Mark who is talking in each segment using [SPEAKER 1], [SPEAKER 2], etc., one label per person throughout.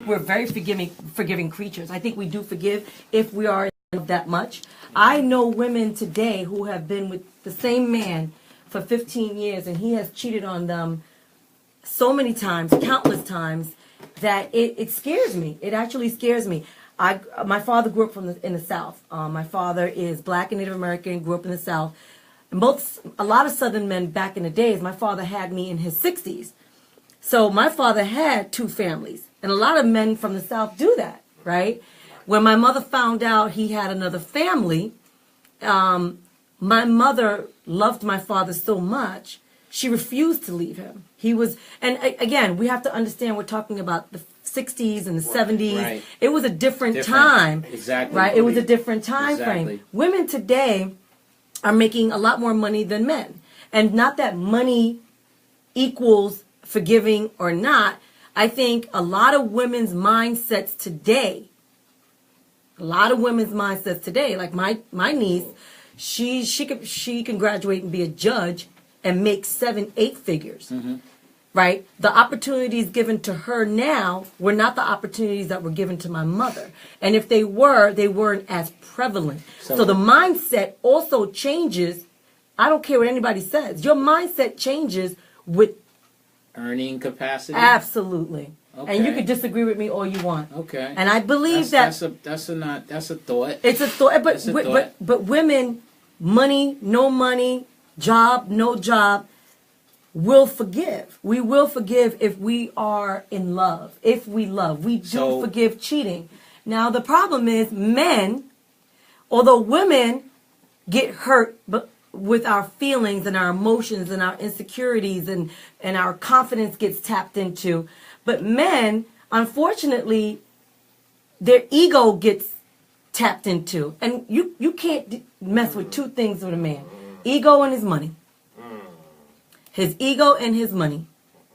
[SPEAKER 1] we're very forgiving creatures. I think we do forgive if we are in love that much. I know women today who have been with the same man for 15 years, and he has cheated on them so many times, countless times, that it scares me. It actually scares me. My father grew up in the South. My father is black and Native American, grew up in the South. And a lot of Southern men back in the days, my father had me in his 60s. So my father had 2 families. And a lot of men from the South do that, right? When my mother found out he had another family, my mother loved my father so much, she refused to leave him. And again, we have to understand we're talking about the 60s and the 70s. Right. It was a different time.
[SPEAKER 2] Exactly.
[SPEAKER 1] Right? It was a different time
[SPEAKER 2] Exactly.
[SPEAKER 1] frame. Women today are making a lot more money than men. And not that money equals forgiving or not. I think a lot of women's mindsets today, like my niece, she can graduate and be a judge and make 7-8 figures. Mm-hmm. Right? The opportunities given to her now were not the opportunities that were given to my mother. And if they weren't as prevalent. So the mindset also changes. I don't care what anybody says. Your mindset changes with
[SPEAKER 2] earning capacity.
[SPEAKER 1] Absolutely.
[SPEAKER 2] Okay.
[SPEAKER 1] And you can disagree with me all you want.
[SPEAKER 2] Okay.
[SPEAKER 1] And I believe
[SPEAKER 2] that's a thought.
[SPEAKER 1] It's a thought. But women, no money, job, no job, will forgive. We will forgive if we are in love. If we love, we do forgive cheating. Now the problem is men, although women get hurt, but with our feelings and our emotions and our insecurities and our confidence gets tapped into. But men, unfortunately, their ego gets tapped into. And you can't mess with 2 things with a man. Ego and his money. His ego and his money.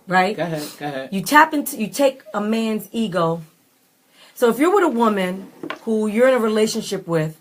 [SPEAKER 1] Right?
[SPEAKER 2] Go ahead.
[SPEAKER 1] You take a man's ego. So if you're with a woman who you're in a relationship with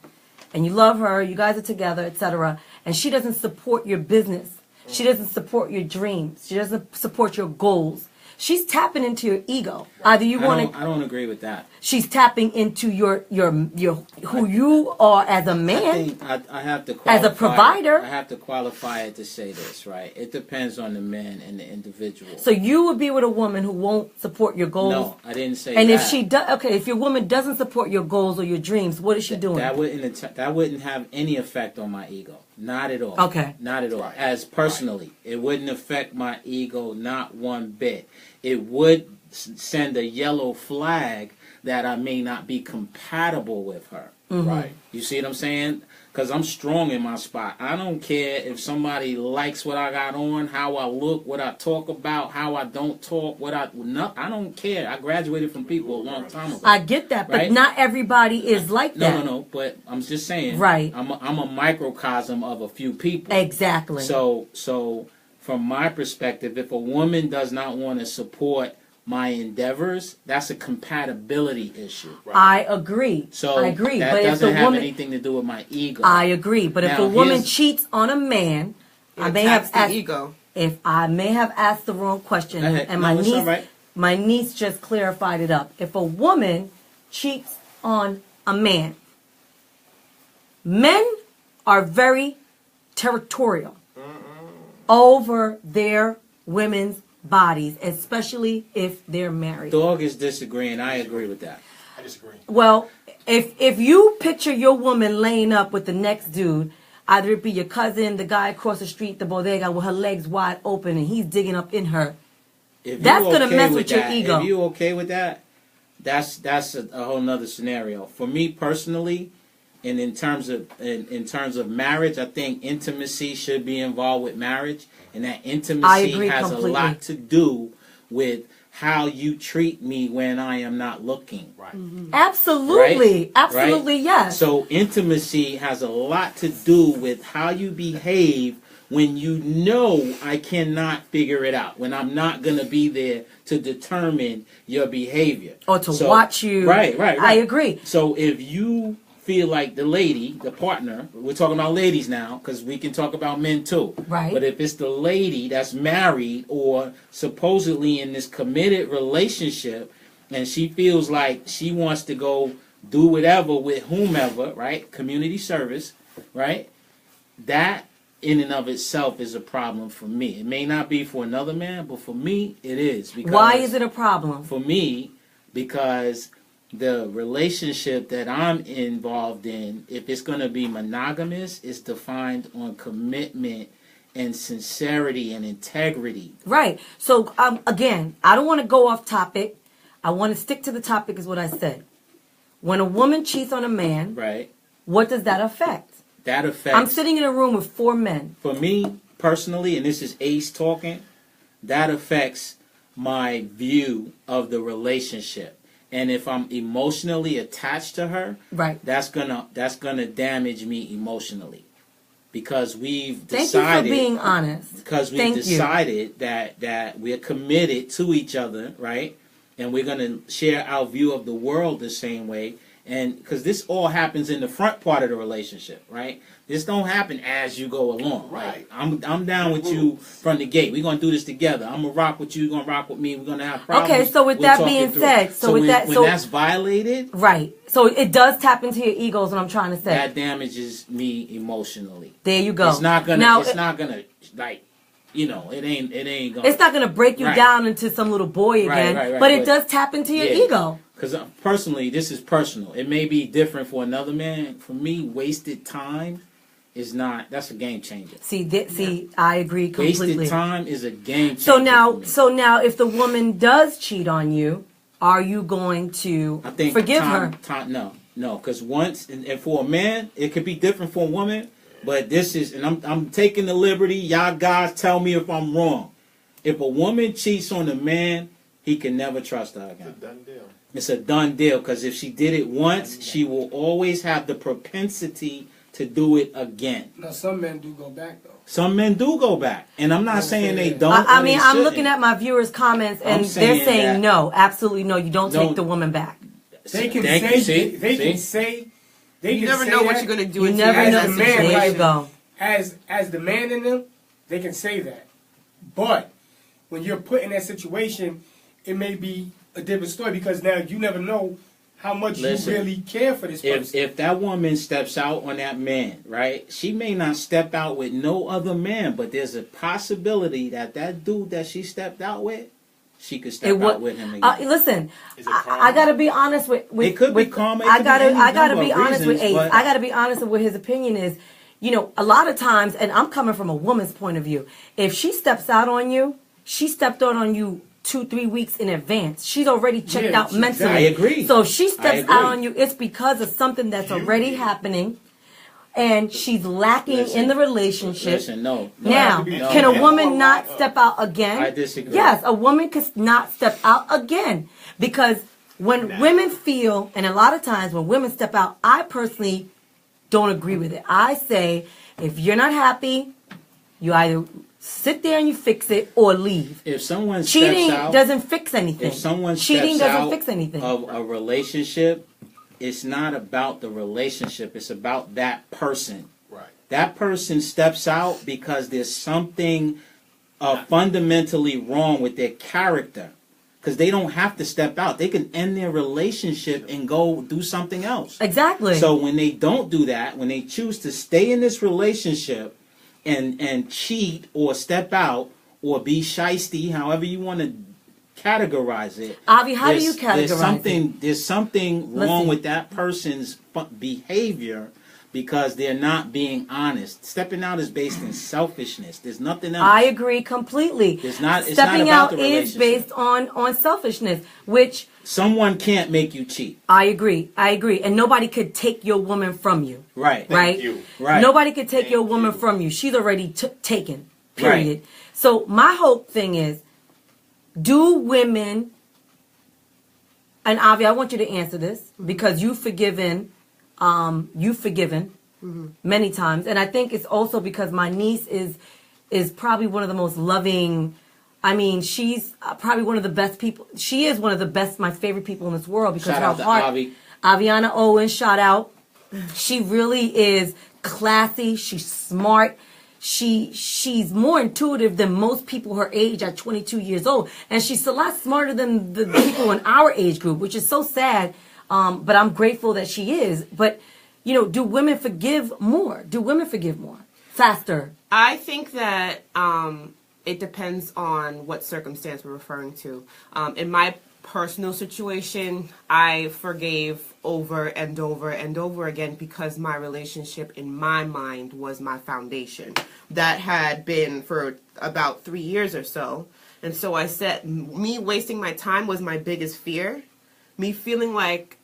[SPEAKER 1] and you love her, you guys are together, etc., and she doesn't support your business, she doesn't support your dreams, she doesn't support your goals, she's tapping into your ego. Either you want to.
[SPEAKER 2] I don't agree with that.
[SPEAKER 1] She's tapping into your who you are as a man.
[SPEAKER 2] I think I have to qualify,
[SPEAKER 1] as a provider.
[SPEAKER 2] I have to qualify it to say this, right? It depends on the man and the individual.
[SPEAKER 1] So you would be with a woman who won't support your goals.
[SPEAKER 2] No, I didn't say
[SPEAKER 1] and
[SPEAKER 2] that.
[SPEAKER 1] And if she does, okay, if your woman doesn't support your goals or your dreams, what is she doing?
[SPEAKER 2] That wouldn't have any effect on my ego. Not at all.
[SPEAKER 1] Okay.
[SPEAKER 2] Not at all. Right. As personally, it wouldn't affect my ego not one bit. It would send a yellow flag that I may not be compatible with her.
[SPEAKER 1] Mm-hmm.
[SPEAKER 2] Right. You see what I'm saying? Because I'm strong in my spot. I don't care if somebody likes what I got on, how I look, what I talk about, how I don't talk, I don't care. I graduated from people a long time ago.
[SPEAKER 1] I get that, but not everybody is like that.
[SPEAKER 2] No. But I'm just saying.
[SPEAKER 1] Right.
[SPEAKER 2] I'm a microcosm of a few people.
[SPEAKER 1] Exactly.
[SPEAKER 2] So from my perspective, if a woman does not want to support my endeavors, that's a compatibility issue.
[SPEAKER 1] Right. I agree.
[SPEAKER 2] That
[SPEAKER 1] but
[SPEAKER 2] doesn't have anything to do with my ego.
[SPEAKER 1] I agree. But if a woman cheats on a man, I may have asked
[SPEAKER 3] ego.
[SPEAKER 1] If I may have asked the wrong question, and my niece just clarified it up. If a woman cheats on a man, men are very territorial over their women's bodies, especially if they're married.
[SPEAKER 2] Dog is disagreeing. I agree with that.
[SPEAKER 4] I disagree.
[SPEAKER 1] Well, if you picture your woman laying up with the next dude, either it be your cousin, the guy across the street, the bodega, with her legs wide open and he's digging up in her, that's gonna mess with your ego.
[SPEAKER 2] If you okay with that, that's a whole nother scenario. For me personally, and in terms of marriage, I think intimacy should be involved with marriage. And that intimacy has completely. A lot to do with how you treat me when I am not looking.
[SPEAKER 4] Right.
[SPEAKER 1] Mm-hmm. Absolutely.
[SPEAKER 2] Right?
[SPEAKER 1] Absolutely, yes.
[SPEAKER 2] So intimacy has a lot to do with how you behave when you know I cannot figure it out. When I'm not going to be there to determine your behavior.
[SPEAKER 1] Or to watch you.
[SPEAKER 2] Right.
[SPEAKER 1] I agree.
[SPEAKER 2] So if you feel like the lady, the partner, we're talking about ladies now because we can talk about men too.
[SPEAKER 1] Right.
[SPEAKER 2] But if it's the lady that's married or supposedly in this committed relationship and she feels like she wants to go do whatever with whomever, right? Community service, right? That in and of itself is a problem for me. It may not be for another man, but for me, it is. Because
[SPEAKER 1] why is it a problem?
[SPEAKER 2] For me, because the relationship that I'm involved in, if it's going to be monogamous, is defined on commitment and sincerity and integrity.
[SPEAKER 1] Right. So, again, I don't want to go off topic. I want to stick to the topic is what I said. When a woman cheats on a man,
[SPEAKER 2] right,
[SPEAKER 1] what does that affect?
[SPEAKER 2] That affects...
[SPEAKER 1] I'm sitting in a room with 4 men.
[SPEAKER 2] For me, personally, and this is Ace talking, that affects my view of the relationship. And if I'm emotionally attached to her,
[SPEAKER 1] right,
[SPEAKER 2] that's gonna damage me emotionally. Because we've decided...
[SPEAKER 1] Thank you for being honest.
[SPEAKER 2] Because we've decided that we're committed to each other, right? And we're going to share our view of the world the same way. And because this all happens in the front part of the relationship, right? This don't happen as you go along.
[SPEAKER 3] Right.
[SPEAKER 2] I'm down with you from the gate. We're going to do this together. I'm going to rock with you. You're going to rock with me. We're going to have problems.
[SPEAKER 1] Okay, so with that being said,
[SPEAKER 2] when that's violated...
[SPEAKER 1] Right. So it does tap into your egos, what I'm trying to say.
[SPEAKER 2] That damages me emotionally.
[SPEAKER 1] There you go.
[SPEAKER 2] It's not going to, like... You know, it ain't gonna...
[SPEAKER 1] It's not going to break you down into some little boy again,
[SPEAKER 2] right,
[SPEAKER 1] but it does tap into your ego.
[SPEAKER 2] Because personally, this is personal. It may be different for another man. For me, wasted time is not... That's a game changer.
[SPEAKER 1] See, I agree completely.
[SPEAKER 2] Wasted time is a game changer.
[SPEAKER 1] So now, if the woman does cheat on you, are you going to forgive her? No, because once... And for a man, it could be different for a woman... But this is, and I'm taking the liberty. Y'all guys tell me if I'm wrong. If a woman cheats on a man, he can never trust her again.
[SPEAKER 3] It's a done deal.
[SPEAKER 2] It's a done deal because if she did it once, she will always have the propensity to do it again.
[SPEAKER 4] Now, some men do go back, though.
[SPEAKER 2] Some men do go back. And I'm not saying they don't.
[SPEAKER 1] I mean, I'm looking at my viewers' comments, and they're saying no, absolutely no, you don't take the woman back.
[SPEAKER 4] They can say...
[SPEAKER 5] You never know what you're going to do.
[SPEAKER 1] You never know. There you go.
[SPEAKER 4] As the man in them, they can say that. But when you're put in that situation, it may be a different story because now you never know how much you really care for this person.
[SPEAKER 2] If that woman steps out on that man, right, she may not step out with no other man, but there's a possibility that dude that she stepped out with, she could step out with him again.
[SPEAKER 1] Listen, I gotta be honest with
[SPEAKER 2] it could be karma.
[SPEAKER 1] I gotta be honest with Ace. I gotta be honest with what his opinion is. You know, a lot of times, and I'm coming from a woman's point of view. If she steps out on you, she stepped out on you 2-3 weeks in advance. She's already checked out mentally.
[SPEAKER 2] I agree.
[SPEAKER 1] So if she steps out on you, it's because of something that's already happening. And she's lacking in the relationship. Can a woman not step out again?
[SPEAKER 2] I disagree.
[SPEAKER 1] Yes, a woman could not step out again. Because when women feel, and a lot of times when women step out, I personally don't agree with it. I say, if you're not happy, you either sit there and you fix it or leave.
[SPEAKER 2] If someone
[SPEAKER 1] cheating
[SPEAKER 2] steps out,
[SPEAKER 1] doesn't fix anything.
[SPEAKER 2] If someone
[SPEAKER 1] cheating
[SPEAKER 2] steps
[SPEAKER 1] doesn't
[SPEAKER 2] out
[SPEAKER 1] fix anything
[SPEAKER 2] of a relationship, it's not about the relationship. It's about that person.
[SPEAKER 3] Right.
[SPEAKER 2] That person steps out because there's something fundamentally wrong with their character. Because they don't have to step out. They can end their relationship and go do something else.
[SPEAKER 1] Exactly.
[SPEAKER 2] So when they don't do that, when they choose to stay in this relationship and cheat or step out or be shysty, however you want to categorize it.
[SPEAKER 1] Avi, how do you categorize it?
[SPEAKER 2] There's something wrong with that person's behavior because they're not being honest. Stepping out is based in selfishness. There's nothing else.
[SPEAKER 1] I agree completely. Stepping out is based on selfishness, which
[SPEAKER 2] someone can't make you cheat.
[SPEAKER 1] I agree, and nobody could take your woman from you.
[SPEAKER 2] Right.
[SPEAKER 1] Right.
[SPEAKER 3] Thank you.
[SPEAKER 2] Right.
[SPEAKER 1] Nobody could take your woman from you. She's already taken. Period.
[SPEAKER 2] Right.
[SPEAKER 1] So my whole thing is, do women, and Avi, I want you to answer this because you've forgiven many times, and I think it's also because my niece is probably one of the most loving. I mean, she's probably one of the best people. She is one of the best, my favorite people in this world because
[SPEAKER 2] shout
[SPEAKER 1] her
[SPEAKER 2] out to
[SPEAKER 1] heart.
[SPEAKER 2] Avi.
[SPEAKER 1] Aviana Owens, shout out. She really is classy. She's smart. she's more intuitive than most people her age at 22 years old, and she's a lot smarter than the people in our age group, which is so sad. But I'm grateful that she is. But do women forgive more? Do women forgive more faster?
[SPEAKER 5] I think that it depends on what circumstance we're referring to. In my personal situation, I forgave over and over and over again because my relationship in my mind was my foundation. That had been for about 3 years or so. And so I said, me wasting my time was my biggest fear. Me feeling like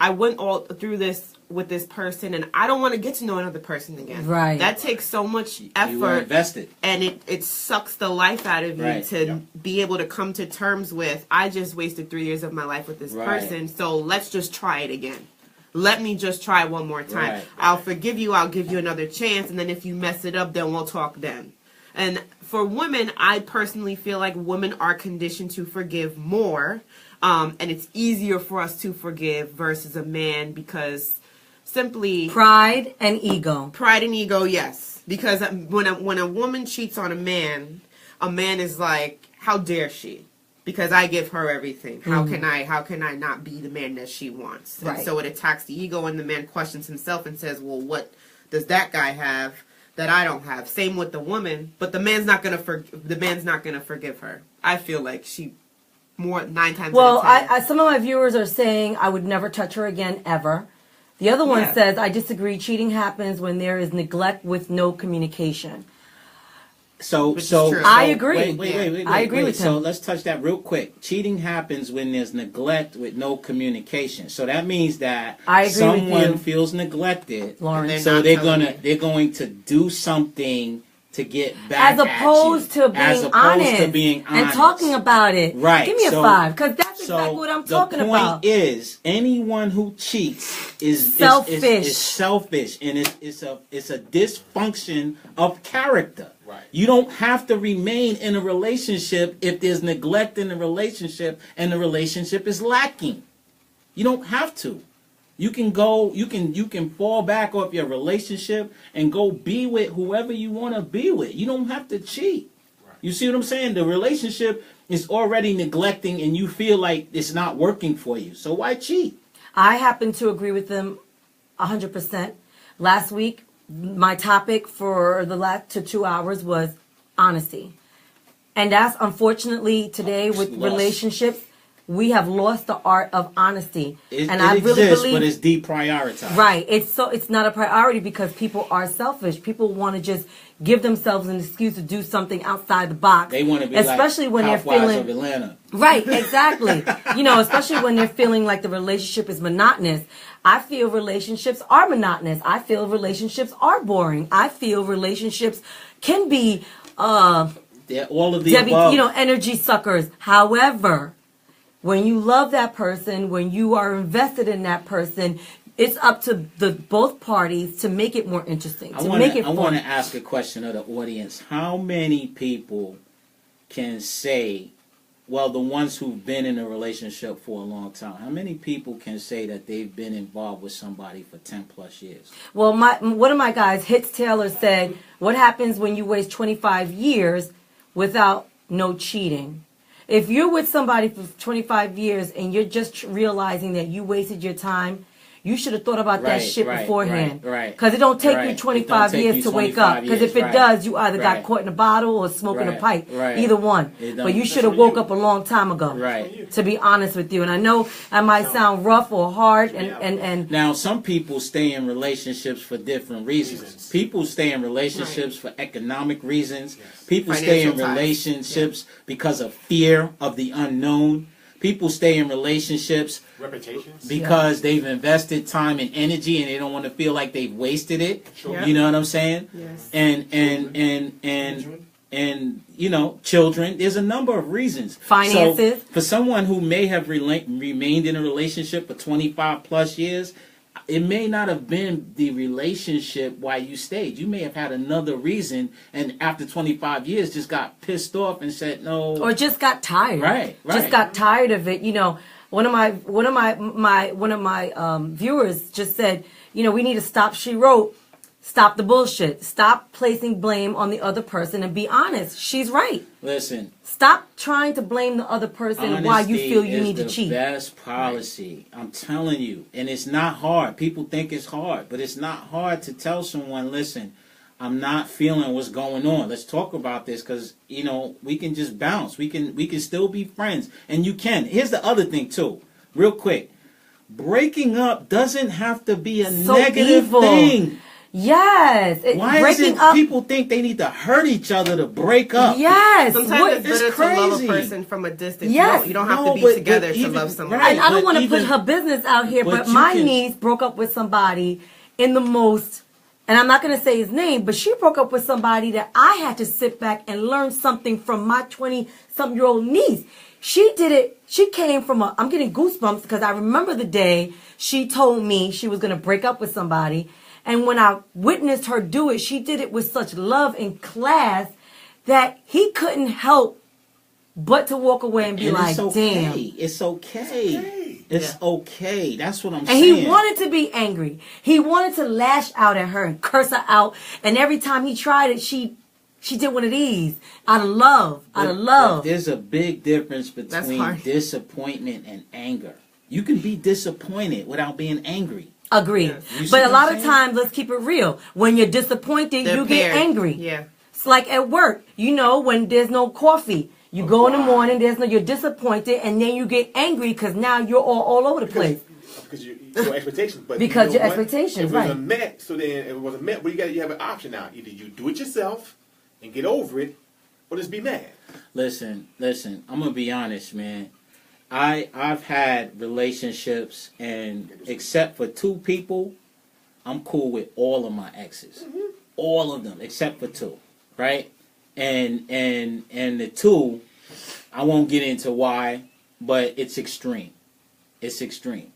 [SPEAKER 5] I went all through this with this person and I don't want to get to know another person again.
[SPEAKER 1] Right.
[SPEAKER 5] That takes so much effort.
[SPEAKER 2] You were invested.
[SPEAKER 5] And it sucks the life out of you to be able to come to terms with, I just wasted 3 years of my life with this person, so let's just try it again. Let me just try one more time.
[SPEAKER 2] Right.
[SPEAKER 5] I'll forgive you, I'll give you another chance, and then if you mess it up, then we'll talk then. And for women, I personally feel like women are conditioned to forgive more. And it's easier for us to forgive versus a man because simply
[SPEAKER 1] Pride and ego.
[SPEAKER 5] Pride and ego, yes. Because when a woman cheats on a man is like, how dare she? Because I give her everything. How can I not be the man that she wants?
[SPEAKER 1] Right.
[SPEAKER 5] And so it attacks the ego, and the man questions himself and says, well, what does that guy have that I don't have? Same with the woman, but the man's not gonna forgive her. I feel like she more 9 times.
[SPEAKER 1] Well,
[SPEAKER 5] out of 10.
[SPEAKER 1] some of my viewers are saying I would never touch her again ever. The other one says I disagree. Cheating happens when there is neglect with no communication.
[SPEAKER 2] So
[SPEAKER 1] I agree.
[SPEAKER 2] Wait.
[SPEAKER 1] I agree with him.
[SPEAKER 2] So let's touch that real quick. Cheating happens when there's neglect with no communication. So that means that someone feels neglected,
[SPEAKER 1] Lawrence.
[SPEAKER 2] so they're going to do something to get back
[SPEAKER 1] as opposed to being honest and talking about it.
[SPEAKER 2] Right.
[SPEAKER 1] Give me a 5, because that's exactly what I'm talking about.
[SPEAKER 2] The point is, anyone who cheats is
[SPEAKER 1] selfish.
[SPEAKER 2] Is selfish, and it's a dysfunction of character.
[SPEAKER 3] Right.
[SPEAKER 2] You don't have to remain in a relationship if there's neglect in the relationship and the relationship is lacking. You don't have to. You can go, you can fall back off your relationship and go be with whoever you want to be with. You don't have to cheat. Right. You see what I'm saying? The relationship is already neglecting and you feel like it's not working for you. So why cheat?
[SPEAKER 1] I happen to agree with them 100%. Last week, my topic for the last 2 hours was honesty. And that's unfortunately today with relationships, we have lost the art of honesty.
[SPEAKER 2] I really believe, but it's deprioritized.
[SPEAKER 1] Right. It's not a priority because people are selfish. People want to just give themselves an excuse to do something outside the box.
[SPEAKER 2] They want to be
[SPEAKER 1] especially
[SPEAKER 2] like
[SPEAKER 1] when they're feeling
[SPEAKER 2] of Atlanta.
[SPEAKER 1] Right, exactly. Especially when they're feeling like the relationship is monotonous. I feel relationships are monotonous. I feel relationships are boring. I feel relationships can be
[SPEAKER 2] they're all of the above.
[SPEAKER 1] Energy suckers. However, when you love that person, when you are invested in that person, it's up to both parties to make it more interesting, make it fun.
[SPEAKER 2] I want to ask a question of the audience. How many people can say, well, the ones who've been in a relationship for a long time, how many people can say that they've been involved with somebody for 10 plus years?
[SPEAKER 1] Well, one of my guys, Hits Taylor, said, what happens when you waste 25 years without no cheating? If you're with somebody for 25 years and you're just realizing that you wasted your time, you should have thought about that shit beforehand.
[SPEAKER 2] Right.
[SPEAKER 1] Because it don't take you 25 years to wake up. Because if it does, you either got caught in a bottle or smoking a pipe. Either one. But you should have woke up a long time ago.
[SPEAKER 2] Right.
[SPEAKER 1] To be honest with you. And I know that might sound rough or hard. And
[SPEAKER 2] now, some people stay in relationships for different reasons. People stay in relationships for economic reasons. People stay in relationships because of fear of the unknown. People stay in relationships because they've invested time and energy and they don't want to feel like they've wasted it. Sure. You know what I'm saying?
[SPEAKER 5] Yes.
[SPEAKER 2] And children. There's a number of reasons.
[SPEAKER 1] Finances.
[SPEAKER 2] So for someone who may have remained in a relationship for 25 plus years, it may not have been the relationship why you stayed. You may have had another reason, and after 25 years, just got pissed off and said no,
[SPEAKER 1] or just got tired.
[SPEAKER 2] Right.
[SPEAKER 1] Just got tired of it. One of my viewers just said, we need to stop. She wrote, Stop the bullshit. Stop placing blame on the other person and be honest. She's right.
[SPEAKER 2] Listen,
[SPEAKER 1] Stop trying to blame the other person why you feel you need to cheat.
[SPEAKER 2] Best policy. I'm telling you. And it's not hard. People think it's hard, but it's not hard to tell someone, listen, I'm not feeling what's going on. Let's talk about this because, you know, we can just bounce. We can still be friends. And you can. Here's the other thing, too. Real quick. Breaking up doesn't have to be a negative
[SPEAKER 1] evil.
[SPEAKER 2] thing.
[SPEAKER 1] Yes.
[SPEAKER 2] Why is it people think they need to hurt each other to break up?
[SPEAKER 1] Yes.
[SPEAKER 5] Sometimes it's better to love a person from a distance.
[SPEAKER 1] Yes.
[SPEAKER 5] You don't have to be together to love somebody.
[SPEAKER 2] Right,
[SPEAKER 1] and I don't want to put her business out here, but my niece broke up with somebody in the most, and I'm not going to say his name, but she broke up with somebody that I had to sit back and learn something from my 20-something-year-old niece. She did it. She came from I'm getting goosebumps because I remember the day she told me she was going to break up with somebody. And when I witnessed her do it, she did it with such love and class that he couldn't help but to walk away and be like,
[SPEAKER 2] it's okay.
[SPEAKER 1] damn.
[SPEAKER 2] It's okay. It's okay. That's what I'm
[SPEAKER 1] and
[SPEAKER 2] saying.
[SPEAKER 1] he wanted to be angry. He wanted to lash out at her and curse her out. And every time he tried it, she did one of these out of love.
[SPEAKER 2] But there's a big difference between disappointment and anger. You can be disappointed without being angry.
[SPEAKER 1] Agreed. But a lot of times, let's keep it real. When you're disappointed, you get angry.
[SPEAKER 5] Yeah.
[SPEAKER 1] It's like at work. You know, when there's no coffee. You go in the morning, you're disappointed, and then you get angry because now you're all over the place.
[SPEAKER 3] Because your expectations. But
[SPEAKER 1] because
[SPEAKER 3] you know
[SPEAKER 1] your expectations,
[SPEAKER 3] if it wasn't met, so then if it wasn't met, well, you have an option now. Either you do it yourself and get over it, or just be mad.
[SPEAKER 2] Listen. I'm gonna be honest, man. I've had relationships, and except for 2 people, I'm cool with all of my exes, all of them except for 2, right? And the 2, I won't get into why, but it's extreme. It's extreme.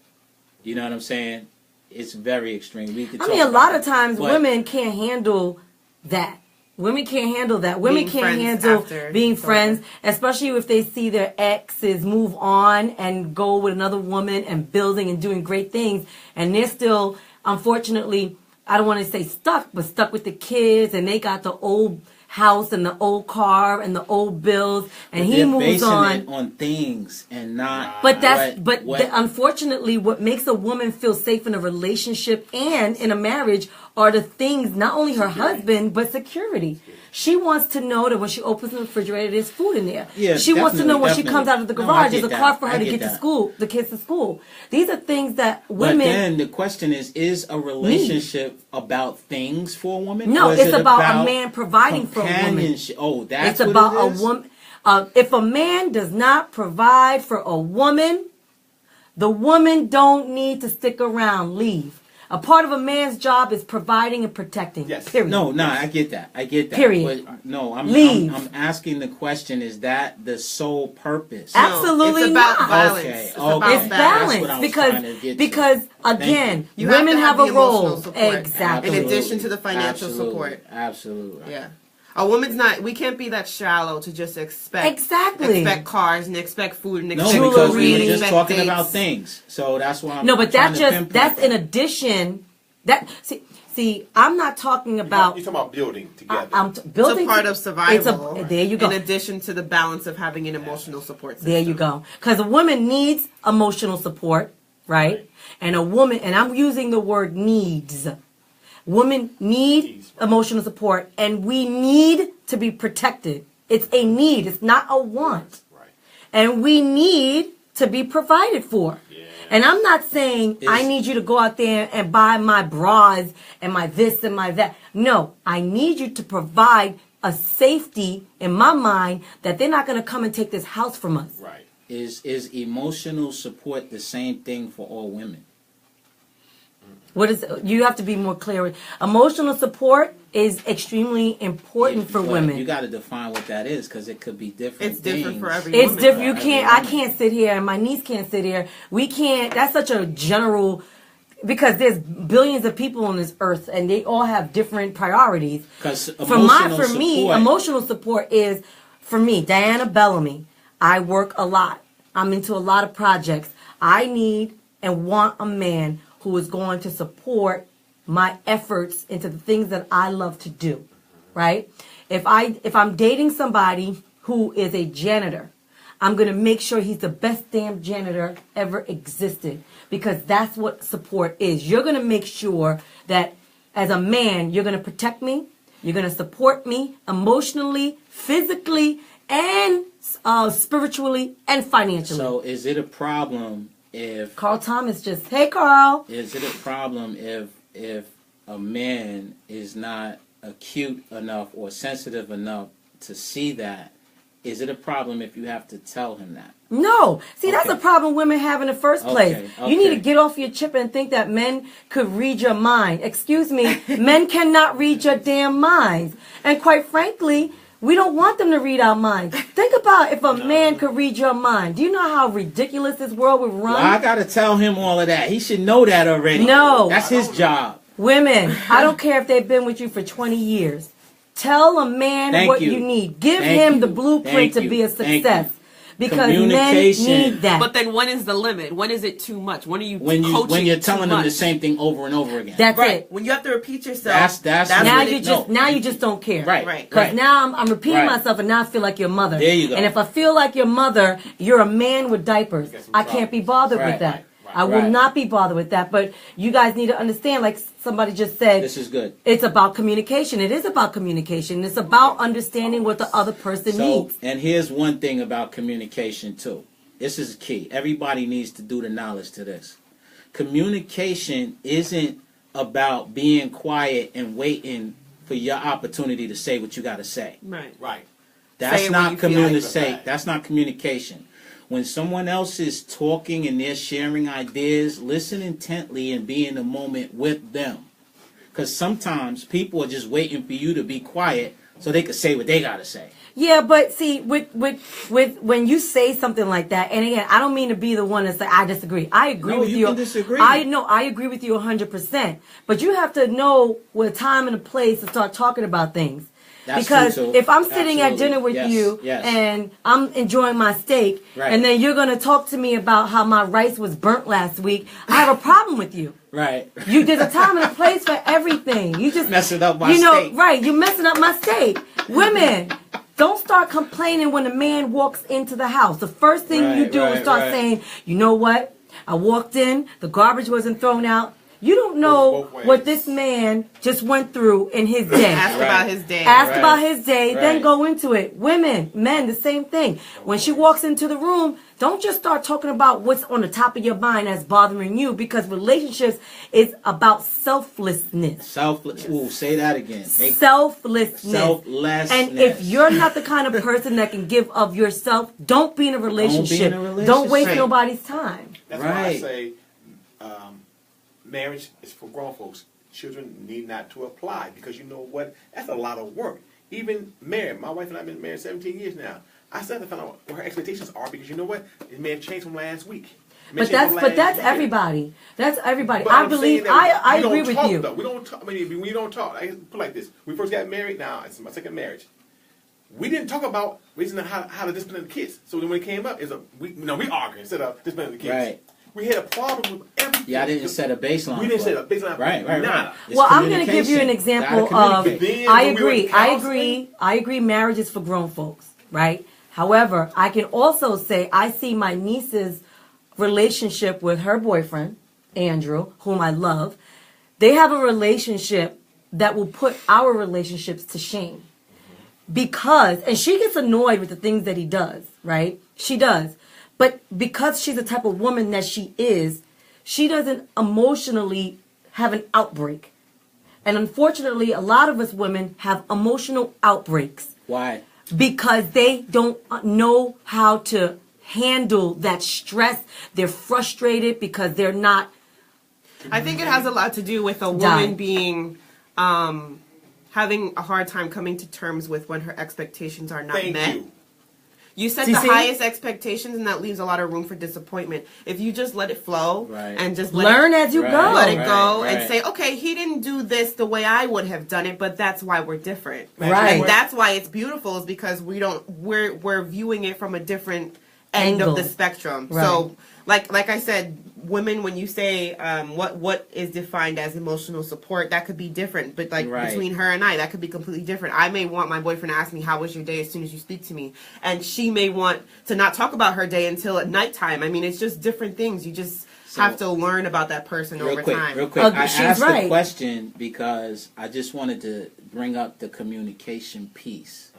[SPEAKER 2] You know what I'm saying? It's very extreme.
[SPEAKER 1] A lot of times women can't handle that. Women can't handle that. Women can't handle being friends, especially if they see their exes move on and go with another woman and building and doing great things. And they're still, unfortunately, I don't want to say stuck, but stuck with the kids. And they got the old house and the old car and the old bills. And he moves
[SPEAKER 2] on things and not.
[SPEAKER 1] But unfortunately, what makes a woman feel safe in a relationship and in a marriage are the things, not only her husband, but security. She wants to know that when she opens the refrigerator, there's food in there.
[SPEAKER 2] Yeah,
[SPEAKER 1] she wants to know when she comes out of the garage, there's a car for her to get to school, the kids to school. These are things that women...
[SPEAKER 2] But then the question is a relationship about things for a woman?
[SPEAKER 1] No, it's about a man providing for a woman.
[SPEAKER 2] Oh, that's
[SPEAKER 1] it's about a woman. If a man does not provide for a woman, the woman don't need to stick around. Leave. A part of a man's job is providing and protecting.
[SPEAKER 3] Yes.
[SPEAKER 1] Period.
[SPEAKER 2] No, I get that.
[SPEAKER 1] Period.
[SPEAKER 2] But no, I'm asking the question: is that the sole purpose?
[SPEAKER 1] Absolutely
[SPEAKER 5] it's about
[SPEAKER 1] not.
[SPEAKER 5] Balance.
[SPEAKER 2] Okay.
[SPEAKER 5] It's about
[SPEAKER 1] It's balance because again, women have a role. Exactly.
[SPEAKER 5] In addition to the financial support.
[SPEAKER 2] Absolutely.
[SPEAKER 5] Yeah. A woman's not. We can't be that shallow to just expect cars and expect food and expect
[SPEAKER 2] because
[SPEAKER 5] jewelry
[SPEAKER 2] we're
[SPEAKER 5] and
[SPEAKER 2] just talking
[SPEAKER 5] dates.
[SPEAKER 2] about things. So that's why I'm
[SPEAKER 1] no, but that's
[SPEAKER 2] that.
[SPEAKER 1] in addition. That see, I'm not talking about.
[SPEAKER 3] You're talking about building together.
[SPEAKER 1] Building.
[SPEAKER 5] It's a part of survival.
[SPEAKER 1] There you go.
[SPEAKER 5] In addition to the balance of having an emotional support system.
[SPEAKER 1] There you go. Because a woman needs emotional support, right? And a woman, and I'm using the word needs. Women need emotional support, and we need to be protected. It's a need. It's not a want.
[SPEAKER 3] Right.
[SPEAKER 1] And we need to be provided for. Yeah. And I'm not saying I need you to go out there and buy my bras and my this and my that. No, I need you to provide a safety in my mind that they're not going to come and take this house from us.
[SPEAKER 3] Right.
[SPEAKER 2] Is emotional support the same thing for all women?
[SPEAKER 1] What is you have to be more clear with. Emotional support is extremely important for women.
[SPEAKER 2] You got to define what that is because it could be different.
[SPEAKER 5] It's different for every
[SPEAKER 1] woman. It's different.
[SPEAKER 2] You
[SPEAKER 1] can't. I can't sit here, and my niece can't sit here. We can't. That's such a general. Because there's billions of people on this earth, and they all have different priorities. For me, emotional support is for me, Diana Bellamy. I work a lot. I'm into a lot of projects. I need and want a man who is going to support my efforts into the things that I love to do, right? If I'm dating somebody who is a janitor, I'm going to make sure he's the best damn janitor ever existed, because that's what support is. You're going to make sure that as a man, you're going to protect me. You're going to support me emotionally, physically, and spiritually and financially.
[SPEAKER 2] So is it a problem if
[SPEAKER 1] Carl Thomas just, hey, Carl.
[SPEAKER 2] is it a problem if a man is not acute enough or sensitive enough to see that? Is it a problem if you have to tell him that?
[SPEAKER 1] No. See, that's
[SPEAKER 2] Okay.
[SPEAKER 1] a problem women have in the first place.
[SPEAKER 2] Okay,
[SPEAKER 1] You need to
[SPEAKER 2] okay.
[SPEAKER 1] get off your chip and think that men could read your mind. Excuse me, men cannot read your damn minds. And quite frankly, we don't want them to read our minds. Think about if a man could read your mind. Do you know how ridiculous this world would run?
[SPEAKER 2] Well, I got to tell him all of that. He should know that already.
[SPEAKER 1] No.
[SPEAKER 2] That's his job.
[SPEAKER 1] Women, I don't care if they've been with you for 20 years. Tell a man
[SPEAKER 2] Thank
[SPEAKER 1] what
[SPEAKER 2] you.
[SPEAKER 1] you need. Give
[SPEAKER 2] Thank
[SPEAKER 1] him
[SPEAKER 2] you.
[SPEAKER 1] the blueprint
[SPEAKER 2] Thank
[SPEAKER 1] to
[SPEAKER 2] you.
[SPEAKER 1] be a
[SPEAKER 2] Thank
[SPEAKER 1] success.
[SPEAKER 2] you.
[SPEAKER 1] Because men
[SPEAKER 2] Communication.
[SPEAKER 1] need that.
[SPEAKER 5] But then when is the limit? When is it too much? When are you
[SPEAKER 2] When
[SPEAKER 5] coaching
[SPEAKER 2] you're
[SPEAKER 5] too
[SPEAKER 2] telling them the
[SPEAKER 5] much?
[SPEAKER 2] same thing over and over again.
[SPEAKER 1] That's
[SPEAKER 5] Right.
[SPEAKER 1] it.
[SPEAKER 5] When you have to repeat yourself.
[SPEAKER 2] That's
[SPEAKER 1] Now
[SPEAKER 5] when
[SPEAKER 1] you
[SPEAKER 5] it-
[SPEAKER 1] just
[SPEAKER 2] no.
[SPEAKER 1] now you just don't care.
[SPEAKER 2] Right.
[SPEAKER 5] Right.
[SPEAKER 1] Because
[SPEAKER 2] Right.
[SPEAKER 1] now I'm repeating
[SPEAKER 2] Right.
[SPEAKER 1] myself, and now I feel like your mother.
[SPEAKER 2] There you go.
[SPEAKER 1] And if I feel like your mother, you're a man with diapers.
[SPEAKER 3] Get some
[SPEAKER 1] I can't be bothered
[SPEAKER 2] Right.
[SPEAKER 1] with that.
[SPEAKER 3] Right.
[SPEAKER 1] I will
[SPEAKER 2] Right.
[SPEAKER 1] not be bothered with that. But you guys need to understand, like somebody just said,
[SPEAKER 2] This is good.
[SPEAKER 1] it's about communication. It is about communication. It's about understanding what the other person
[SPEAKER 2] So,
[SPEAKER 1] needs.
[SPEAKER 2] and here's one thing about communication too. This is key. Everybody needs to do the knowledge to this. Communication isn't about being quiet and waiting for your opportunity to say what you got to say.
[SPEAKER 5] Right.
[SPEAKER 3] Right.
[SPEAKER 2] That's
[SPEAKER 5] it when
[SPEAKER 2] not
[SPEAKER 5] you feel like
[SPEAKER 2] communicate.
[SPEAKER 3] it.
[SPEAKER 2] That's not communication. When someone else is talking and they're sharing ideas, listen intently and be in the moment with them. Because sometimes people are just waiting for you to be quiet so they can say what they got to say.
[SPEAKER 1] Yeah, but see, with when you say something like that, and again, I don't mean to be the one to say I disagree. I agree
[SPEAKER 2] No,
[SPEAKER 1] with
[SPEAKER 2] you
[SPEAKER 1] you.
[SPEAKER 2] can disagree.
[SPEAKER 1] I know I agree with you 100%. But you have to know what time and a place to start talking about things.
[SPEAKER 2] That's
[SPEAKER 1] Because
[SPEAKER 2] true, too.
[SPEAKER 1] if I'm sitting at
[SPEAKER 2] Absolutely.
[SPEAKER 1] dinner with
[SPEAKER 2] Yes,
[SPEAKER 1] you
[SPEAKER 2] yes.
[SPEAKER 1] and I'm enjoying my steak,
[SPEAKER 2] Right.
[SPEAKER 1] and then you're gonna talk to me about how my rice was burnt last week, I have a problem with you.
[SPEAKER 2] Right.
[SPEAKER 1] There's a time and a place for everything. You just
[SPEAKER 2] Messing up my
[SPEAKER 1] you know,
[SPEAKER 2] steak.
[SPEAKER 1] right? You're messing up my steak. Women, don't start complaining when a man walks into the house. The first thing you
[SPEAKER 2] Right,
[SPEAKER 1] do is
[SPEAKER 2] right,
[SPEAKER 1] start
[SPEAKER 2] right.
[SPEAKER 1] saying, "You know what? I walked in, the garbage wasn't thrown out." You don't know
[SPEAKER 3] both ways.
[SPEAKER 1] what this man just went through in his day.
[SPEAKER 5] Ask
[SPEAKER 2] Right.
[SPEAKER 5] about his day.
[SPEAKER 1] Ask
[SPEAKER 2] Right.
[SPEAKER 1] about his day, then
[SPEAKER 2] Right.
[SPEAKER 1] go into it. Women, men, the same thing. When she walks into the room, don't just start talking about what's on the top of your mind that's bothering you, because relationships is about selflessness.
[SPEAKER 2] Selfless. Ooh, say that again.
[SPEAKER 1] Selflessness.
[SPEAKER 2] Selflessness.
[SPEAKER 1] And if you're not the kind of person that can give of yourself, don't be in a relationship.
[SPEAKER 2] relationship.
[SPEAKER 1] Don't waste nobody's time.
[SPEAKER 3] That's why I
[SPEAKER 2] Right.
[SPEAKER 3] say marriage is for grown folks. Children need not to apply, because you know what? That's a lot of work. Even married, my wife and I have been married 17 years now. I still have to find out what her expectations are, because you know what? It may have changed from last week. It may
[SPEAKER 1] But
[SPEAKER 3] change
[SPEAKER 1] that's
[SPEAKER 3] from
[SPEAKER 1] but that's
[SPEAKER 3] last year.
[SPEAKER 1] everybody. That's everybody.
[SPEAKER 3] But
[SPEAKER 1] I
[SPEAKER 3] I'm
[SPEAKER 1] believe
[SPEAKER 3] saying that
[SPEAKER 1] I
[SPEAKER 3] we
[SPEAKER 1] agree
[SPEAKER 3] don't
[SPEAKER 1] with
[SPEAKER 3] talk,
[SPEAKER 1] you.
[SPEAKER 3] Though. We don't talk. I mean, we don't talk. I put it like this: we first got married. Now it's my second marriage. We didn't talk about raising how to discipline the kids. So then when it came up, we arguing instead of disciplining the kids.
[SPEAKER 2] Right.
[SPEAKER 3] We had a problem with everything.
[SPEAKER 2] Yeah, I didn't set a baseline.
[SPEAKER 3] We didn't
[SPEAKER 2] for
[SPEAKER 3] set
[SPEAKER 2] it.
[SPEAKER 3] a baseline.
[SPEAKER 2] Right, right,
[SPEAKER 3] Nada.
[SPEAKER 2] right. It's
[SPEAKER 1] Well, I'm going to give you an
[SPEAKER 2] communication.
[SPEAKER 1] example
[SPEAKER 2] Gotta
[SPEAKER 1] of.
[SPEAKER 2] communicate.
[SPEAKER 3] Then
[SPEAKER 1] I
[SPEAKER 3] when we were
[SPEAKER 1] agree.
[SPEAKER 3] counseling-
[SPEAKER 1] I agree. Marriage is for grown folks, right? However, I can also say I see my niece's relationship with her boyfriend, Andrew, whom I love. They have a relationship that will put our relationships to shame. Because, and she gets annoyed with the things that he does, right? She does. But because she's the type of woman that she is, she doesn't emotionally have an outbreak. And unfortunately, a lot of us women have emotional outbreaks
[SPEAKER 2] Why?
[SPEAKER 1] because they don't know how to handle that stress. They're frustrated because they're not.
[SPEAKER 5] I think it has a lot to do with a
[SPEAKER 1] Die.
[SPEAKER 5] woman being having a hard time coming to terms with when her expectations are not
[SPEAKER 3] Thank
[SPEAKER 5] met.
[SPEAKER 3] you.
[SPEAKER 5] You set
[SPEAKER 1] See,
[SPEAKER 5] the
[SPEAKER 1] see?
[SPEAKER 5] highest expectations, and that leaves a lot of room for disappointment. If you just let it flow
[SPEAKER 2] Right.
[SPEAKER 5] and just
[SPEAKER 1] Learn
[SPEAKER 5] let
[SPEAKER 1] as you
[SPEAKER 2] Right.
[SPEAKER 1] go.
[SPEAKER 5] let it
[SPEAKER 2] Right,
[SPEAKER 5] go
[SPEAKER 2] right.
[SPEAKER 5] and say, okay, he didn't do this the way I would have done it, but that's why we're different.
[SPEAKER 1] Right.
[SPEAKER 5] And that's why it's beautiful, is because we're viewing it from a different end
[SPEAKER 1] Angle.
[SPEAKER 5] of the spectrum.
[SPEAKER 1] Right.
[SPEAKER 5] So like I said, women, when you say what is defined as emotional support, that could be different. But like
[SPEAKER 2] Right.
[SPEAKER 5] between her and I, that could be completely different. I may want my boyfriend to ask me, how was your day, as soon as you speak to me. And she may want to not talk about her day until at nighttime. I mean, it's just different things. You just have to learn about that person over time.
[SPEAKER 2] Real quick. I
[SPEAKER 1] she's
[SPEAKER 2] asked
[SPEAKER 1] right.
[SPEAKER 2] the question because I just wanted to bring up the communication piece.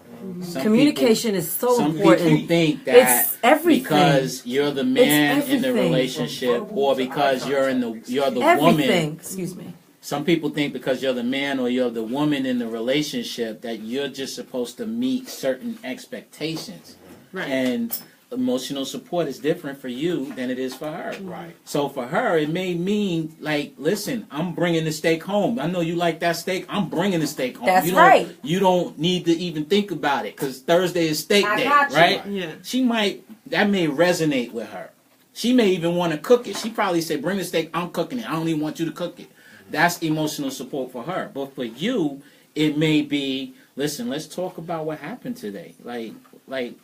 [SPEAKER 2] Some
[SPEAKER 1] Communication is so
[SPEAKER 2] some
[SPEAKER 1] important.
[SPEAKER 2] people think that
[SPEAKER 1] It's everything.
[SPEAKER 2] because you're the man in the
[SPEAKER 1] everything.
[SPEAKER 2] relationship, or because you're the
[SPEAKER 1] Everything.
[SPEAKER 2] woman.
[SPEAKER 1] Excuse me.
[SPEAKER 2] Some people think because you're the man or you're the woman in the relationship that you're just supposed to meet certain expectations.
[SPEAKER 5] Right.
[SPEAKER 2] And emotional support is different for you than it is for her.
[SPEAKER 3] Right.
[SPEAKER 2] So for her, it may mean like, listen, I'm bringing the steak home. I know you like that steak. I'm bringing the steak home.
[SPEAKER 1] That's
[SPEAKER 2] you don't,
[SPEAKER 1] right.
[SPEAKER 2] You don't need to even think about it because Thursday is steak
[SPEAKER 1] I
[SPEAKER 2] day,
[SPEAKER 1] got you.
[SPEAKER 2] right?
[SPEAKER 5] Yeah.
[SPEAKER 2] That may resonate with her. She may even want to cook it. She probably say, bring the steak. I'm cooking it. I don't even want you to cook it. That's emotional support for her. But for you, it may be, listen, let's talk about what happened today. Like,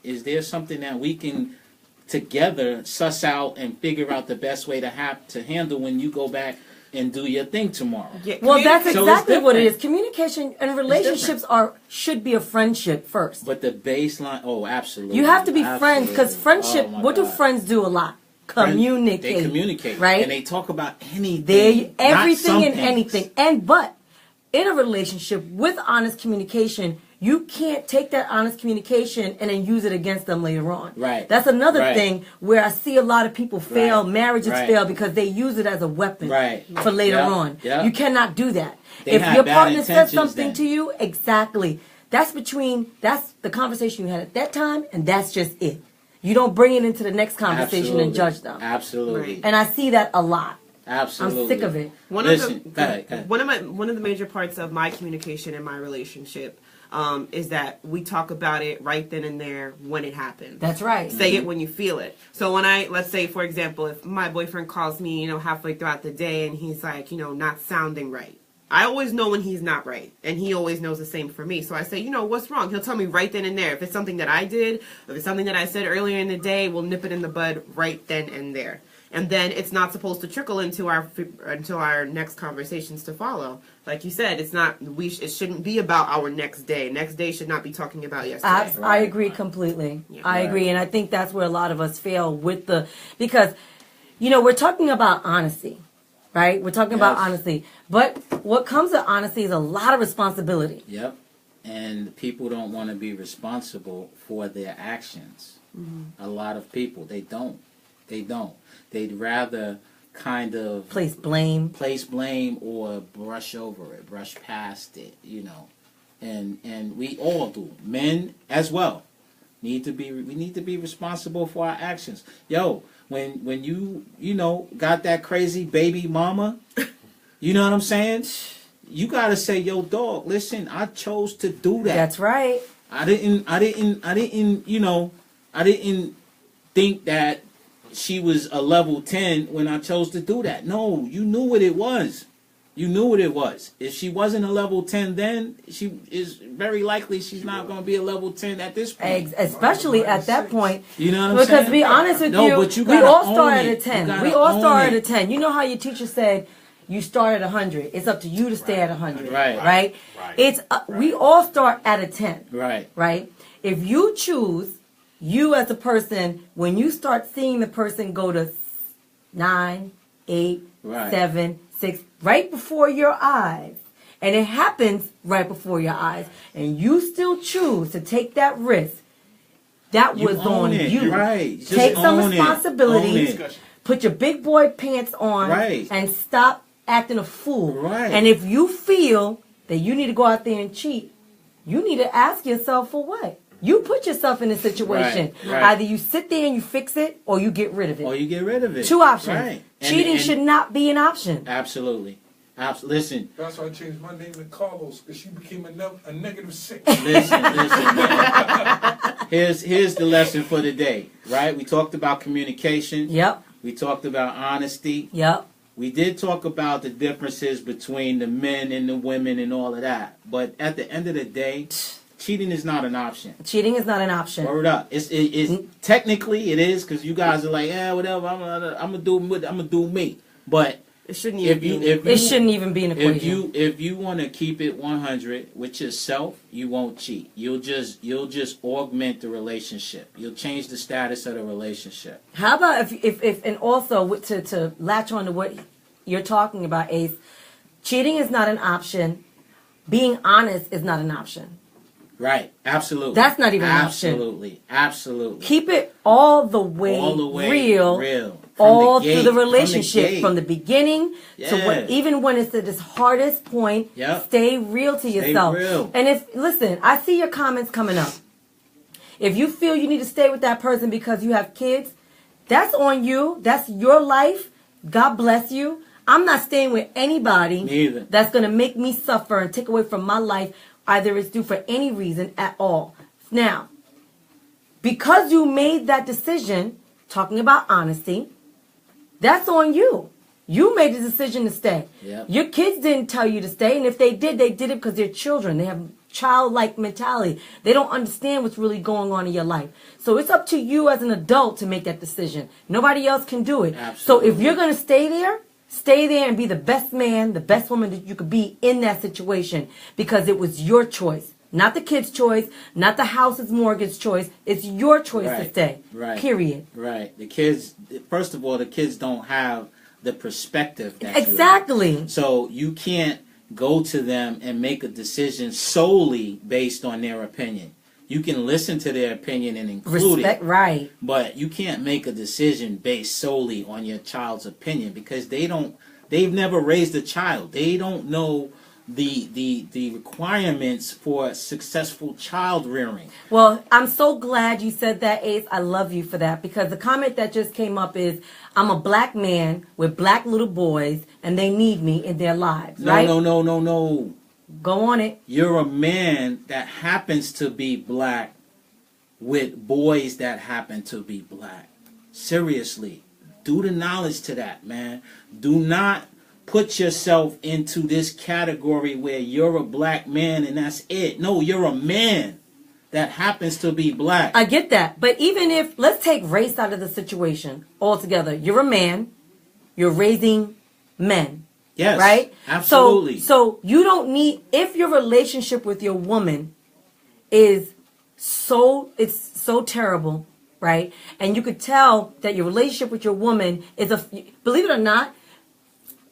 [SPEAKER 2] is there something that we can together suss out and figure out the best way to handle when you go back and do your thing tomorrow?
[SPEAKER 5] Yeah,
[SPEAKER 1] Well, that's
[SPEAKER 2] So it's
[SPEAKER 1] exactly what it is.
[SPEAKER 2] different.
[SPEAKER 1] Communication and relationships should be a friendship first.
[SPEAKER 2] But the baseline, oh, absolutely.
[SPEAKER 1] You have to be friends because
[SPEAKER 2] Absolutely.
[SPEAKER 1] friendship.
[SPEAKER 2] Oh, my
[SPEAKER 1] what do
[SPEAKER 2] God.
[SPEAKER 1] friends do a lot? Communicate.
[SPEAKER 2] They communicate,
[SPEAKER 1] right?
[SPEAKER 2] And they talk about anything,
[SPEAKER 1] They
[SPEAKER 2] not
[SPEAKER 1] everything
[SPEAKER 2] some
[SPEAKER 1] and
[SPEAKER 2] things.
[SPEAKER 1] anything. But in a relationship with honest communication, you can't take that honest communication and then use it against them later on.
[SPEAKER 2] Right.
[SPEAKER 1] That's another
[SPEAKER 2] Right.
[SPEAKER 1] thing where I see a lot of people fail,
[SPEAKER 2] Right.
[SPEAKER 1] marriages
[SPEAKER 2] Right.
[SPEAKER 1] fail because they use it as a weapon
[SPEAKER 2] Right.
[SPEAKER 1] for later
[SPEAKER 2] Yep.
[SPEAKER 1] on.
[SPEAKER 2] Yep.
[SPEAKER 1] You cannot do that.
[SPEAKER 2] They
[SPEAKER 1] If
[SPEAKER 2] have
[SPEAKER 1] your
[SPEAKER 2] bad
[SPEAKER 1] partner says
[SPEAKER 2] intentions
[SPEAKER 1] something
[SPEAKER 2] then.
[SPEAKER 1] to you, exactly. That's the conversation you had at that time, and that's just it. You don't bring it into the next conversation and
[SPEAKER 2] Absolutely.
[SPEAKER 1] judge them.
[SPEAKER 2] Absolutely.
[SPEAKER 5] Right.
[SPEAKER 1] And I see that a lot.
[SPEAKER 2] Absolutely.
[SPEAKER 1] I'm sick of it.
[SPEAKER 2] Listen, go ahead.
[SPEAKER 5] One of the major parts of my communication in my relationship is that we talk about it right then and there when it happens.
[SPEAKER 1] That's right.
[SPEAKER 5] Say it when you feel it. So when let's say, for example, if my boyfriend calls me, halfway throughout the day and he's like, not sounding right. I always know when he's not right, and he always knows the same for me. So I say, what's wrong? He'll tell me right then and there. If it's something that I did, if it's something that I said earlier in the day, we'll nip it in the bud right then and there. And then it's not supposed to trickle into our next conversations to follow. Like you said, it's not. It shouldn't be about our next day. Next day should not be talking about yesterday.
[SPEAKER 1] I agree completely.
[SPEAKER 5] Yeah.
[SPEAKER 1] I agree, and I think that's where a lot of us fail because we're talking about honesty, right? We're talking about
[SPEAKER 2] Yes.
[SPEAKER 1] honesty, but what comes with honesty is a lot of responsibility.
[SPEAKER 2] Yep. And people don't want to be responsible for their actions. A lot of people, they don't. They'd rather kind of
[SPEAKER 1] Place blame.
[SPEAKER 2] place blame or brush over it, brush past it, And we all do. Men as well. We need to be responsible for our actions. Yo, when you got that crazy baby mama, you know what I'm saying? You gotta say, yo, dog, listen, I chose to do that.
[SPEAKER 1] That's right.
[SPEAKER 2] I didn't think that she was a level 10 when I chose to do that. No, you knew what it was. If she wasn't a level 10 then, she is very likely she's not going to be a level 10 at this point.
[SPEAKER 1] Especially at that point.
[SPEAKER 2] You know what I'm saying?
[SPEAKER 1] Because to be honest with
[SPEAKER 2] No, but you
[SPEAKER 1] we
[SPEAKER 2] gotta
[SPEAKER 1] all
[SPEAKER 2] own
[SPEAKER 1] start at
[SPEAKER 2] it.
[SPEAKER 1] a
[SPEAKER 2] You
[SPEAKER 1] 10.
[SPEAKER 2] gotta
[SPEAKER 1] We all
[SPEAKER 2] own
[SPEAKER 1] start at
[SPEAKER 2] it.
[SPEAKER 1] a 10. You know how your teacher said you start at 100. It's up to you to stay at 100.
[SPEAKER 2] Right.
[SPEAKER 1] Right? It's we all start at a 10.
[SPEAKER 2] Right.
[SPEAKER 1] Right? If you choose, you as a person, when you start seeing the person go to 9, 8,
[SPEAKER 2] Right.
[SPEAKER 1] 7, 6, right before your eyes, and it happens right before your eyes, and you still choose to take that risk, that
[SPEAKER 2] You
[SPEAKER 1] was
[SPEAKER 2] own
[SPEAKER 1] on
[SPEAKER 2] it.
[SPEAKER 1] you.
[SPEAKER 2] Right. Just
[SPEAKER 1] Take some
[SPEAKER 2] own it.
[SPEAKER 1] responsibility.
[SPEAKER 2] Own it.
[SPEAKER 1] Put your big boy pants on
[SPEAKER 2] Right.
[SPEAKER 1] and stop acting a fool.
[SPEAKER 2] Right.
[SPEAKER 1] And if you feel that you need to go out there and cheat, you need to ask yourself for what? You put yourself in a situation.
[SPEAKER 2] Right, right.
[SPEAKER 1] Either you sit there and you fix it, or you get rid of it.
[SPEAKER 2] Or you get rid of it.
[SPEAKER 1] Two options.
[SPEAKER 2] Right.
[SPEAKER 1] Cheating should not be an option.
[SPEAKER 2] Absolutely. Listen,
[SPEAKER 6] That's why I changed my name to Carlos, because she became a negative 6.
[SPEAKER 2] listen, man. Here's the lesson for the day, right? We talked about communication.
[SPEAKER 1] Yep.
[SPEAKER 2] We talked about honesty.
[SPEAKER 1] Yep.
[SPEAKER 2] We did talk about the differences between the men and the women and all of that. But at the end of the day, cheating is not an option.
[SPEAKER 1] Cheating is not an option.
[SPEAKER 2] Word up. It's technically it is, because you guys are like, yeah, whatever. I'm gonna do me. But
[SPEAKER 5] It shouldn't even be.
[SPEAKER 1] It shouldn't even be an equation.
[SPEAKER 2] if you want to keep it 100 with yourself, you won't cheat. You'll just augment the relationship. You'll change the status of the relationship.
[SPEAKER 1] How about if and also to latch on to what you're talking about, Ace, cheating is not an option. Being honest is not an option.
[SPEAKER 2] Right. Absolutely.
[SPEAKER 1] That's not even an option.
[SPEAKER 2] Absolutely.
[SPEAKER 1] Keep it all the way real. All through the relationship, from the beginning to even when it's at its hardest point.
[SPEAKER 2] Yep.
[SPEAKER 1] Stay real to yourself.
[SPEAKER 2] Real.
[SPEAKER 1] And listen, I see your comments coming up. If you feel you need to stay with that person because you have kids, that's on you. That's your life. God bless you. I'm not staying with anybody that's going to make me suffer and take away from my life, either it's due for any reason at all. Now, because you made that decision, talking about honesty, that's on you. You made the decision to stay.
[SPEAKER 2] Yep.
[SPEAKER 1] Your kids didn't tell you to stay, and if they did it because they're children. They have childlike mentality. They don't understand what's really going on in your life. So it's up to you as an adult to make that decision. Nobody else can do it.
[SPEAKER 2] Absolutely.
[SPEAKER 1] So if you're going to stay there and be the best man, the best woman that you could be in that situation, because it was your choice. Not the kid's choice, not the house's mortgage choice. It's your choice to stay.
[SPEAKER 2] Right.
[SPEAKER 1] Period.
[SPEAKER 2] Right. The kids, first of all, the kids don't have the perspective that
[SPEAKER 1] exactly.
[SPEAKER 2] you have. So you can't go to them and make a decision solely based on their opinion. You can listen to their opinion and include it.
[SPEAKER 1] Right.
[SPEAKER 2] But you can't make a decision based solely on your child's opinion, because they've never raised a child. They don't know the requirements for successful child rearing.
[SPEAKER 1] Well, I'm so glad you said that, Ace. I love you for that, because the comment that just came up is, I'm a black man with black little boys and they need me in their lives, right?
[SPEAKER 2] No.
[SPEAKER 1] Go on it.
[SPEAKER 2] You're a man that happens to be black with boys that happen to be black. Seriously. Do the knowledge to that, man. Do not put yourself into this category where you're a black man and that's it. No, you're a man that happens to be black.
[SPEAKER 1] I get that. But even if, let's take race out of the situation altogether. You're a man. You're raising men.
[SPEAKER 2] Yes.
[SPEAKER 1] Right?
[SPEAKER 2] Absolutely.
[SPEAKER 1] So you don't need, if your relationship with your woman is it's so terrible, right? And you could tell that your relationship with your woman is believe it or not,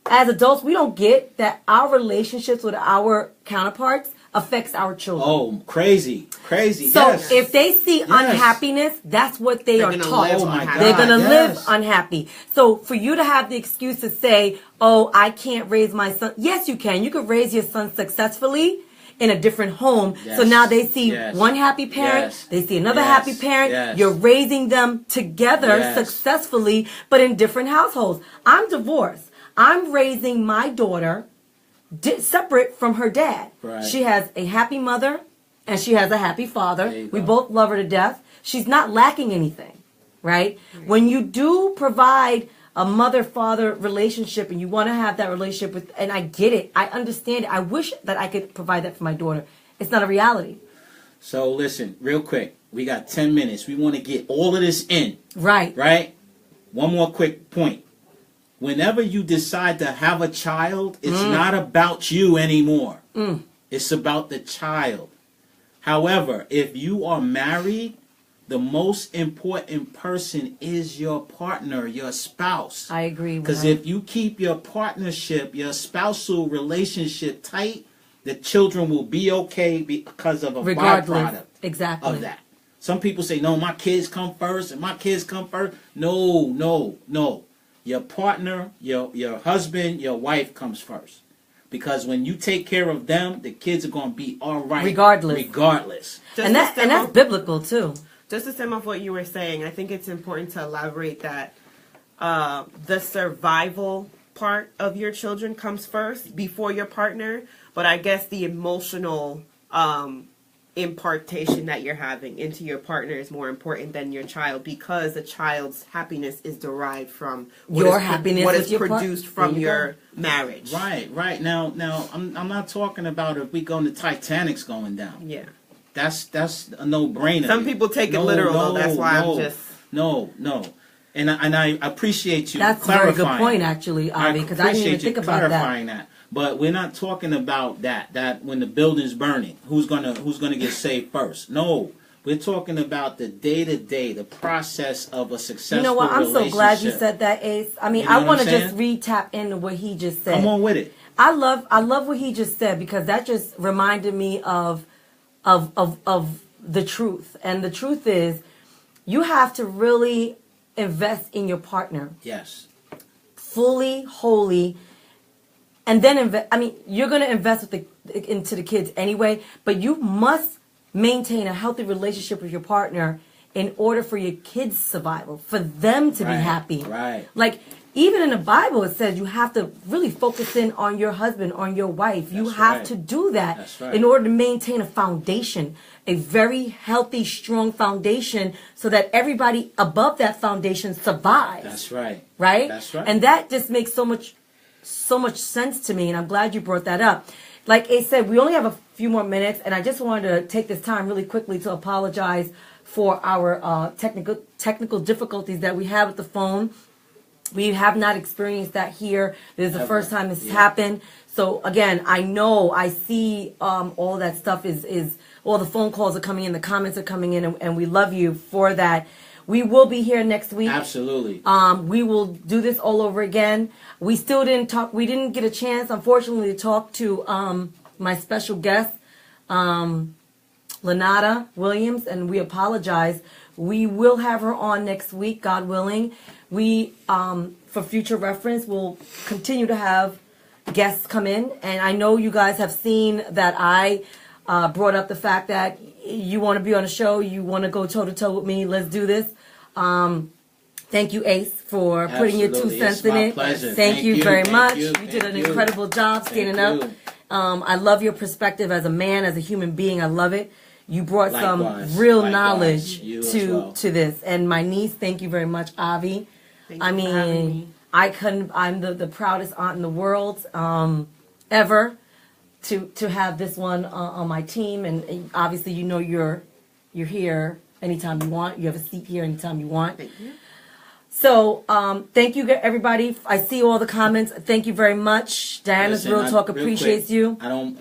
[SPEAKER 1] as adults, we don't get that our relationships with our counterparts affects our children.
[SPEAKER 2] Oh, crazy.
[SPEAKER 1] So if they see unhappiness, that's what they're taught.
[SPEAKER 2] Oh my God,
[SPEAKER 1] they're going to live unhappy. So for you to have the excuse to say, oh, I can't raise my son. Yes, you can. You could raise your son successfully in a different home.
[SPEAKER 2] Yes.
[SPEAKER 1] So now they see
[SPEAKER 2] Yes.
[SPEAKER 1] one happy parent.
[SPEAKER 2] Yes.
[SPEAKER 1] They see another
[SPEAKER 2] Yes.
[SPEAKER 1] happy parent.
[SPEAKER 2] Yes.
[SPEAKER 1] You're raising them together
[SPEAKER 2] Yes.
[SPEAKER 1] successfully, but in different households. I'm divorced. I'm raising my daughter separate from her dad.
[SPEAKER 2] Right.
[SPEAKER 1] She has a happy mother and she has a happy father. We
[SPEAKER 2] go.
[SPEAKER 1] both love her to death. She's not lacking anything, right? When you do provide a mother-father relationship and you want to have that relationship with, and I get it, I understand it. I wish that I could provide that for my daughter. It's not a reality.
[SPEAKER 2] So listen, real quick. We got 10 minutes. We want to get all of this in.
[SPEAKER 1] Right.
[SPEAKER 2] Right? One more quick point. Whenever you decide to have a child, it's not about you anymore. It's about the child. However, if you are married, the most important person is your partner, your spouse.
[SPEAKER 1] I agree.
[SPEAKER 2] Because if you keep your partnership, your spousal relationship tight, the children will be okay because of a byproduct of that. Some people say, no, my kids come first and my kids come first. No. Your partner, your husband, your wife comes first. Because when you take care of them, the kids are going to be all right. Regardless.
[SPEAKER 1] And that's biblical too.
[SPEAKER 5] Just to sum up what you were saying, I think it's important to elaborate that the survival part of your children comes first before your partner. But I guess the emotional impartation that you're having into your partner is more important than your child, because the child's happiness is derived from what is produced from your marriage.
[SPEAKER 2] Right. Now I'm not talking about if we go into Titanic's going down.
[SPEAKER 5] Yeah.
[SPEAKER 2] That's a no-brainer.
[SPEAKER 5] Some people take it literal, though. That's why I'm just...
[SPEAKER 2] No. And I appreciate you
[SPEAKER 1] That's
[SPEAKER 2] clarifying.
[SPEAKER 1] a very good point, actually, Avi, because I didn't even think about
[SPEAKER 2] clarifying that. But we're not talking about that when the building's burning, who's gonna get saved first. No. We're talking about the day-to-day, the process of a successful relationship.
[SPEAKER 1] You know what? I'm so glad you said that, Ace. I mean,
[SPEAKER 2] You know
[SPEAKER 1] I
[SPEAKER 2] what
[SPEAKER 1] want to
[SPEAKER 2] I'm
[SPEAKER 1] just
[SPEAKER 2] saying?
[SPEAKER 1] re-tap into what he just said.
[SPEAKER 2] Come on with it.
[SPEAKER 1] I love what he just said, because that just reminded me of the truth. And the truth is, you have to really invest in your partner.
[SPEAKER 2] Yes.
[SPEAKER 1] Fully, wholly. And then invest. I mean, you're going to invest into the kids anyway, but you must maintain a healthy relationship with your partner in order for your kids' survival, for them to be happy.
[SPEAKER 2] Right.
[SPEAKER 1] Like, even in the Bible, it says you have to really focus in on your husband, on your wife. You have to do that in order to maintain a foundation, a very healthy, strong foundation, so that everybody above that foundation survives.
[SPEAKER 2] That's right.
[SPEAKER 1] Right?
[SPEAKER 2] That's right.
[SPEAKER 1] And that just makes so much sense to me, and I'm glad you brought that up. Like I said, we only have a few more minutes, and I just wanted to take this time really quickly to apologize for our technical difficulties that we have with the phone. We have not experienced that here. This is the first time this has happened. So again, I see all that stuff is all the phone calls are coming in, the comments are coming in, and we love you for that. We will be here next week.
[SPEAKER 2] Absolutely.
[SPEAKER 1] We will do this all over again. We still didn't talk. We didn't get a chance, unfortunately, to talk to my special guest, Lanata Williams, and we apologize. We will have her on next week, God willing. We, for future reference, will continue to have guests come in. And I know you guys have seen that I brought up the fact that you want to be on a show, you want to go toe-to-toe with me, let's do this. Thank you, Ace, for putting your 2 cents in it.
[SPEAKER 2] Pleasure.
[SPEAKER 1] Thank you very much. You
[SPEAKER 2] Thank
[SPEAKER 1] did an
[SPEAKER 2] you.
[SPEAKER 1] incredible job standing up. I love your perspective as a man, as a human being. I love it. You brought
[SPEAKER 2] Likewise.
[SPEAKER 1] some real
[SPEAKER 2] Likewise.
[SPEAKER 1] knowledge
[SPEAKER 2] You as well.
[SPEAKER 1] to this. And my niece, thank you very much, Avi.
[SPEAKER 5] Thank you for having me.
[SPEAKER 1] I'm the proudest aunt in the world ever to have this one on my team. And obviously, you know, you're here anytime you want. You have a seat here anytime you want.
[SPEAKER 5] Thank you.
[SPEAKER 1] So, thank you, everybody. I see all the comments. Thank you very much. Diana's
[SPEAKER 2] Listen,
[SPEAKER 1] Real Talk
[SPEAKER 2] real
[SPEAKER 1] appreciates
[SPEAKER 2] quick,
[SPEAKER 1] you.
[SPEAKER 2] I'm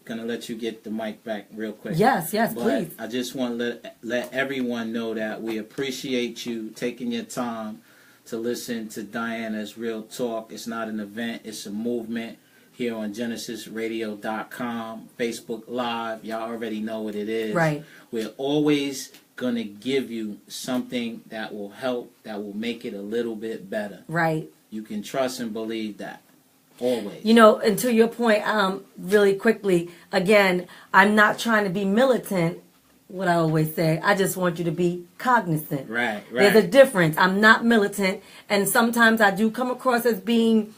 [SPEAKER 2] gonna let you get the mic back real quick.
[SPEAKER 1] Yes,
[SPEAKER 2] But
[SPEAKER 1] please.
[SPEAKER 2] I just want to let everyone know that we appreciate you taking your time to listen to Diana's Real Talk. It's not an event, it's a movement here on GenesisRadio.com, Facebook Live. Y'all already know what it is.
[SPEAKER 1] Right.
[SPEAKER 2] We're always going to give you something that will help, that will make it a little bit better.
[SPEAKER 1] Right.
[SPEAKER 2] You can trust and believe that. Always.
[SPEAKER 1] You know, and to your point, really quickly, again, I'm not trying to be militant, what I always say. I just want you to be cognizant.
[SPEAKER 2] Right.
[SPEAKER 1] There's a difference. I'm not militant, and sometimes I do come across as being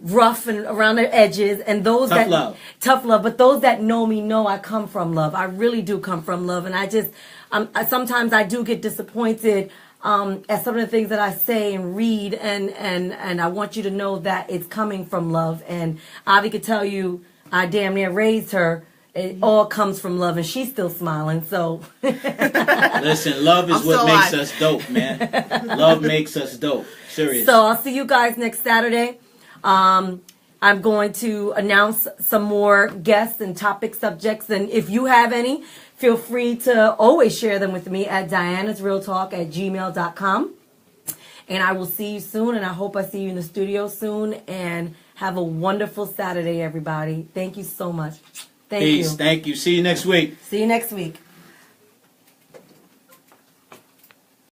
[SPEAKER 1] rough and around the edges, and those tough love, but those that know me know I come from love. I really do come from love, and I just sometimes I do get disappointed at some of the things that I say and read, and I want you to know that it's coming from love. And Avi could tell you, I damn near raised her. It all comes from love, and she's still smiling. So
[SPEAKER 2] listen, love is what makes us dope, man. Love makes us dope. Serious.
[SPEAKER 1] So I'll see you guys next Saturday. I'm going to announce some more guests and topic subjects, and if you have any, feel free to always share them with me at dianasrealtalk@gmail.com. And I will see you soon, and I hope I see you in the studio soon, and have a wonderful Saturday, everybody. Thank you so much. Thank you.
[SPEAKER 2] Peace. Thank you. See you next week.
[SPEAKER 1] See you next week.